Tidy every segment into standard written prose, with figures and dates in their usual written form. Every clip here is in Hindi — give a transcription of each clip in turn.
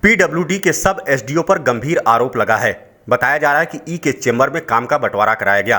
पीडब्ल्यूडी के सब एसडीओ पर गंभीर आरोप लगा है। बताया जा रहा है कि ई के चेंबर में काम का बंटवारा कराया गया।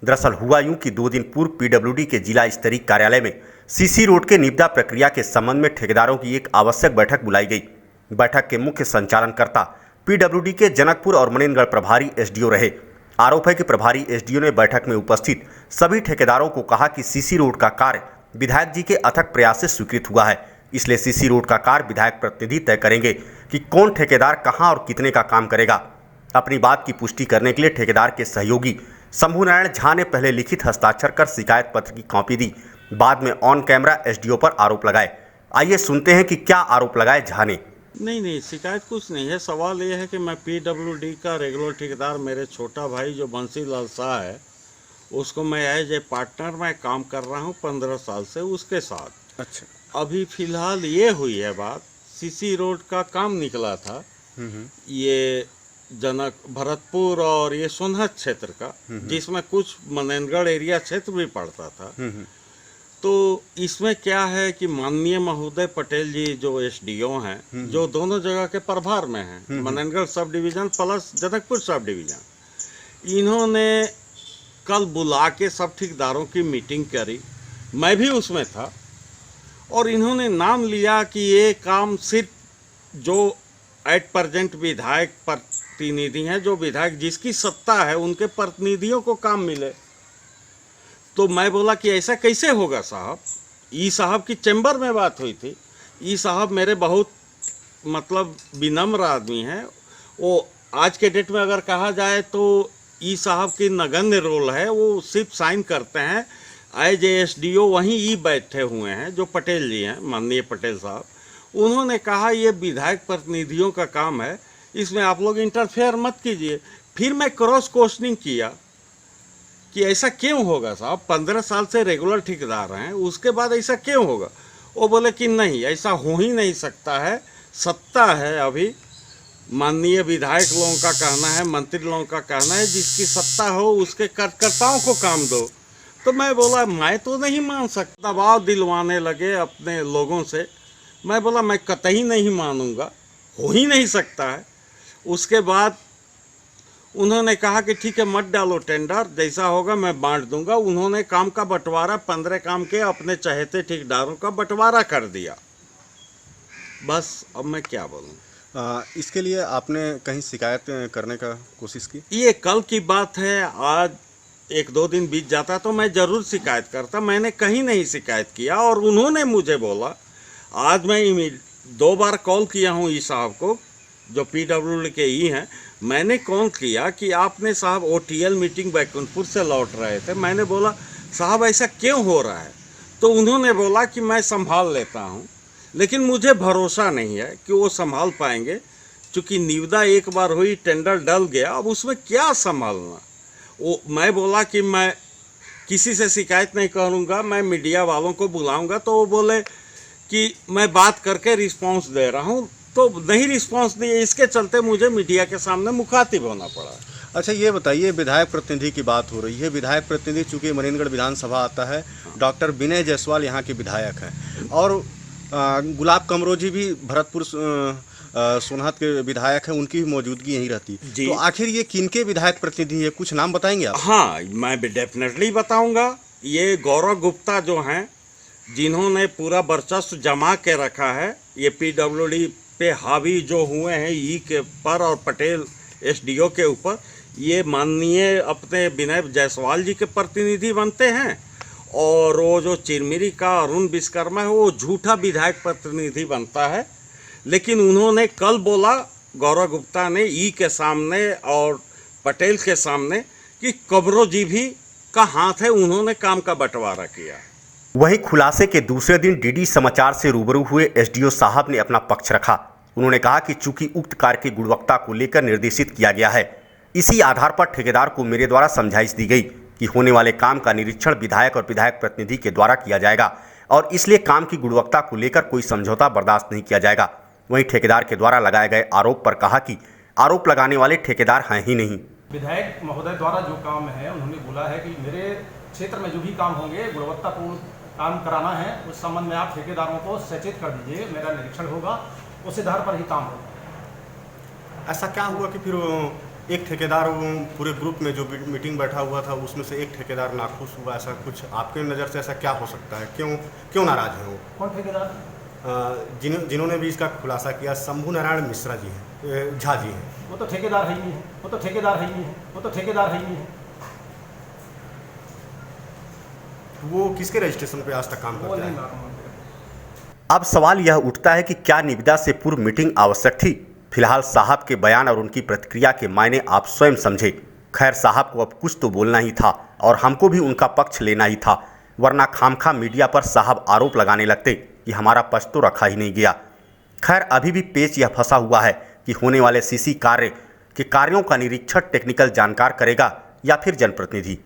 दरअसल हुआ यूं कि 2 दिन पूर्व पीडब्ल्यूडी के जिला स्तरीय कार्यालय में सीसी रोड के निविदा प्रक्रिया के संबंध में ठेकेदारों की एक आवश्यक बैठक बुलाई गई। बैठक के मुख्य संचालनकर्ता पीडब्ल्यूडी के जनकपुर और मनेनगढ़ प्रभारी एसडीओ रहे। आरोप है कि प्रभारी एसडीओ ने बैठक में उपस्थित सभी ठेकेदारों को कहा कि सीसी रोड का कार्य विधायक जी के अथक प्रयास से स्वीकृत हुआ है, इसलिए सीसी रोड का कार्य विधायक प्रतिनिधि तय करेंगे कि कौन ठेकेदार कहां और कितने का काम करेगा। अपनी बात की पुष्टि करने के लिए ठेकेदार के सहयोगी शंभू नारायण झा ने पहले लिखित हस्ताक्षर कर शिकायत पत्र की कॉपी दी, बाद में ऑन कैमरा एसडीओ पर आरोप लगाए। आइए सुनते हैं कि क्या आरोप लगाए झा ने। नहीं, शिकायत कुछ नहीं है। सवाल ये है कि मैं पीडब्ल्यूडी का रेगुलर ठेकेदार, मेरे छोटा भाई जो बंसी लाल शाह है, उसको मैं एज ए पार्टनर मैं काम कर रहा हूँ 15 साल से उसके साथ। अच्छा, अभी फिलहाल ये हुई है बात, सीसी रोड का काम निकला था, ये जनक भरतपुर और ये सोनहत क्षेत्र का, जिसमें कुछ मनेनगढ़ एरिया क्षेत्र भी पड़ता था। तो इसमें क्या है कि माननीय महोदय पटेल जी जो एसडीओ हैं, जो दोनों जगह के प्रभार में हैं, मनेनगढ़ sub division plus Janakpur sub division, इन्होंने कल बुला के सब ठेकेदारों की मीटिंग करी, मैं भी उसमें था, और इन्होंने नाम लिया कि ये काम सिर्फ जो एट प्रेजेंट विधायक प्रतिनिधि हैं, जो विधायक जिसकी सत्ता है उनके प्रतिनिधियों को काम मिले। तो मैं बोला कि ऐसा कैसे होगा साहब। ई साहब की चैम्बर में बात हुई थी। ई साहब मेरे बहुत मतलब विनम्र आदमी हैं। वो आज के डेट में अगर कहा जाए तो ई साहब की नगण्य रोल है, वो सिर्फ साइन करते हैं। एज एसडीओ वहीं ई बैठे हुए हैं जो पटेल जी हैं, माननीय पटेल साहब। उन्होंने कहा ये विधायक प्रतिनिधियों का काम है, इसमें आप लोग इंटरफेयर मत कीजिए। फिर मैं क्रॉस क्वेश्चनिंग किया कि ऐसा क्यों होगा साहब, 15 साल से रेगुलर ठेकेदार हैं, उसके बाद ऐसा क्यों होगा। वो बोले कि नहीं, ऐसा हो ही नहीं सकता है, सत्ता है अभी, माननीय विधायक लोगों का कहना है, मंत्री लोगों का कहना है, जिसकी सत्ता हो उसके कार्यकर्ताओं को काम दो। तो मैं बोला मैं तो नहीं मान सकता। दबाव दिलवाने लगे अपने लोगों से। मैं बोला मैं कतई नहीं मानूंगा, हो ही नहीं सकता है। उसके बाद उन्होंने कहा कि ठीक है मत डालो टेंडर, जैसा होगा मैं बांट दूंगा। उन्होंने काम का बंटवारा 15 काम के अपने चहेते ठेकेदारों का बंटवारा कर दिया। बस अब मैं क्या बोलूँ। इसके लिए आपने कहीं शिकायत करने का कोशिश की? ये कल की बात है, आज 1-2 दिन बीत जाता तो मैं ज़रूर शिकायत करता। मैंने कहीं नहीं शिकायत किया, और उन्होंने मुझे बोला, आज मैं 2 बार कॉल किया हूँ ई साहब को, जो पीडब्ल्यूडी के ई हैं। मैंने कॉल किया कि आपने साहब ओटीएल मीटिंग बैकुंठपुर से लौट रहे थे, मैंने बोला साहब ऐसा क्यों हो रहा है। तो उन्होंने बोला कि मैं संभाल लेता हूँ, लेकिन मुझे भरोसा नहीं है कि वो संभाल पाएंगे, क्योंकि निविदा एक बार हुई, टेंडर डल गया, अब उसमें क्या संभालना। वो मैं बोला कि मैं किसी से शिकायत नहीं करूँगा, मैं मीडिया वालों को बुलाऊँगा। तो वो बोले कि मैं बात करके रिस्पांस दे रहा हूँ, तो नहीं रिस्पांस दिए, इसके चलते मुझे मीडिया के सामने मुखातिब होना पड़ा। अच्छा, ये बताइए, विधायक प्रतिनिधि की बात हो रही है। विधायक प्रतिनिधि चूँकि मनेनगढ़ विधानसभा आता है, डॉक्टर विनय जायसवाल यहाँ के विधायक हैं, और गुलाब कमरोजी भी भरतपुर सोनहत के विधायक हैं, उनकी भी मौजूदगी यहीं रहती। तो आखिर ये किनके विधायक प्रतिनिधि है, कुछ नाम बताएंगे आप? हाँ, मैं भी डेफिनेटली बताऊंगा। ये गौरव गुप्ता जो हैं, जिन्होंने पूरा वर्चस्व जमा के रखा है, ये पीडब्ल्यूडी पे हावी जो हुए हैं ई के पर और पटेल एसडीओ के ऊपर, ये माननीय अपने विनय जायसवाल जी के प्रतिनिधि बनते हैं। और वो जो चिरमिरी का अरुण विश्वकर्मा है, वो झूठा विधायक प्रतिनिधि बनता है। लेकिन उन्होंने कल बोला, गौरव गुप्ता ने ई के सामने और पटेल के सामने, कि कमरो जी भी का हाथ है, उन्होंने काम का बंटवारा किया। वहीं खुलासे के दूसरे दिन डीडी समाचार से रूबरू हुए एसडीओ साहब ने अपना पक्ष रखा। उन्होंने कहा कि चूंकि उक्त कार्य की गुणवत्ता को लेकर निर्देशित किया गया है, इसी आधार पर ठेकेदार को मेरे द्वारा समझाइश दी गई कि होने वाले काम का निरीक्षण विधायक और विधायक प्रतिनिधि के द्वारा किया जाएगा, और इसलिए काम की गुणवत्ता को लेकर कोई समझौता बर्दाश्त नहीं किया जाएगा। वहीं ठेकेदार के द्वारा लगाए गए आरोप पर कहा कि आरोप लगाने वाले ठेकेदार हैं ही नहीं। विधायक महोदय द्वारा जो काम है, उन्होंने बोला है कि मेरे क्षेत्र में जो भी काम होंगे गुणवत्तापूर्ण काम कराना है, उस संबंध में आप ठेकेदारों को सचेत कर दीजिए, मेरा निरीक्षण होगा, उस आधार पर ही काम होगा। ऐसा क्या हुआ कि फिर एक ठेकेदार पूरे ग्रुप में जो मीटिंग बैठा हुआ था उसमें से एक ठेकेदार नाखुश हुआ, ऐसा कुछ आपके नज़र से ऐसा क्या हो सकता है? क्यों नाराज हैं वो? कौन ठेकेदार? जिन्होंने भी इसका खुलासा किया शंभू नारायण मिश्रा जी हैं, झा जी हैं। वो तो ठेकेदार है ही नहीं है, वो तो ठेकेदार है ही नहीं है, वो तो ठेकेदार है ही नहीं है। वो किसके रजिस्ट्रेशन पे आज तक काम वो करते नहीं हैं? मालूम मुझे। अब सवाल यह उठता है कि क्या निविदा से पूर्व मीटिंग आवश्यक थी? फिलहाल साहब के बयान और उनकी प्रतिक्रिया के मायने आप स्वयं समझे। खैर, साहब को अब कुछ तो बोलना ही था और हमको भी उनका पक्ष लेना ही था, वरना खामखा मीडिया पर साहब आरोप लगाने लगते कि हमारा पक्ष तो रखा ही नहीं गया। खैर, अभी भी पेच यह फंसा हुआ है कि होने वाले सीसी कार्य के कार्यों का निरीक्षण टेक्निकल जानकार करेगा या फिर जनप्रतिनिधि।